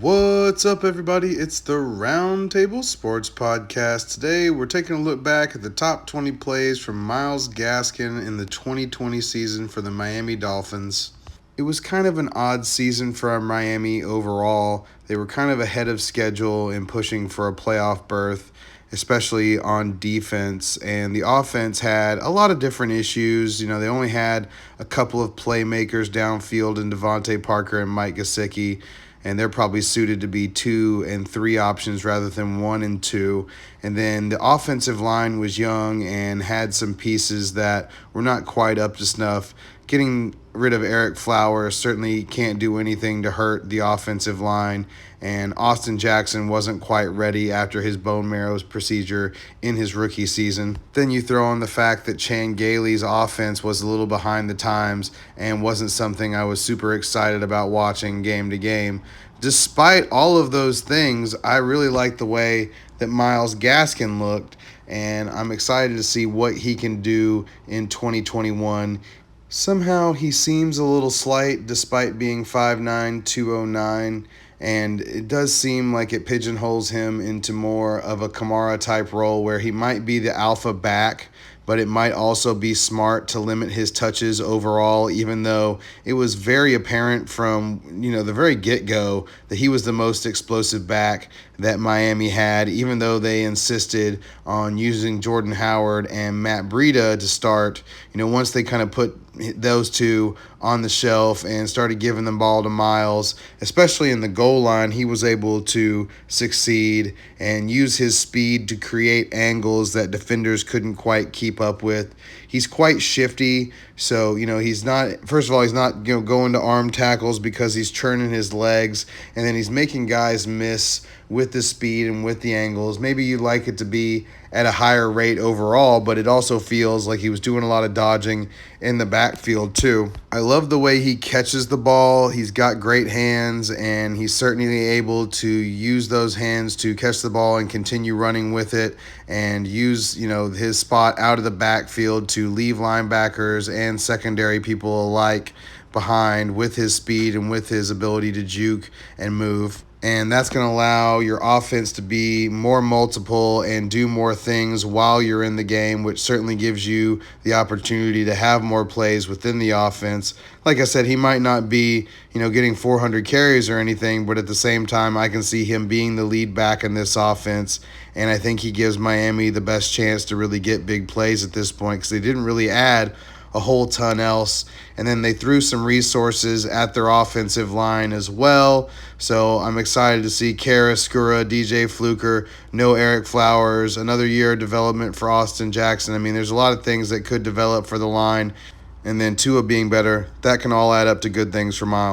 What's up, everybody? It's the Roundtable Sports Podcast. Today, we're taking a look back at the top 20 plays from Miles Gaskin in the 2020 season for the Miami Dolphins. It was kind of an odd season for Miami overall. They were kind of ahead of schedule in pushing for a playoff berth, especially on defense. And the offense had a lot of different issues. They only had a couple of playmakers downfield in Devontae Parker and Mike Gesicki, and they're probably suited to be 2 and 3 options rather than 1 and 2. And then the offensive line was young and had some pieces that were not quite up to snuff. Getting rid of Eric Flowers certainly can't do anything to hurt the offensive line, and Austin Jackson wasn't quite ready after his bone marrow procedure in his rookie season. Then you throw in the fact that Chan Gailey's offense was a little behind the times and wasn't something I was super excited about watching game to game. Despite all of those things, I really like the way that Miles Gaskin looked, and I'm excited to see what he can do in 2021. Somehow he seems a little slight despite being 5'9", 209, and it does seem like it pigeonholes him into more of a Kamara type role where he might be the alpha back, but it might also be smart to limit his touches overall, even though it was very apparent from the very get-go that he was the most explosive back that Miami had, even though they insisted on using Jordan Howard and Matt Breida to start. Once they kind of put those two on the shelf and started giving the ball to Myles, especially in the goal line, he was able to succeed and use his speed to create angles that defenders couldn't quite keep up with. He's quite shifty, so he's not, first of all, he's not going to arm tackles because he's churning his legs, and then he's making guys miss with the speed and with the angles. Maybe you'd like it to be at a higher rate overall, but it also feels like he was doing a lot of dodging in the backfield too. I love the way he catches the ball. He's got great hands, and he's certainly able to use those hands to catch the ball and continue running with it, and use his spot out of the backfield to leave linebackers and secondary people alike behind with his speed and with his ability to juke and move. And that's going to allow your offense to be more multiple and do more things while you're in the game, which certainly gives you the opportunity to have more plays within the offense. Like I said, he might not be, getting 400 carries or anything, but at the same time, I can see him being the lead back in this offense. And I think he gives Miami the best chance to really get big plays at this point, because they didn't really add a whole ton else. And then they threw some resources at their offensive line as well. So I'm excited to see Kara Skura, DJ Fluker, no Eric Flowers, another year of development for Austin Jackson. There's a lot of things that could develop for the line. And then Tua being better, that can all add up to good things for Myles.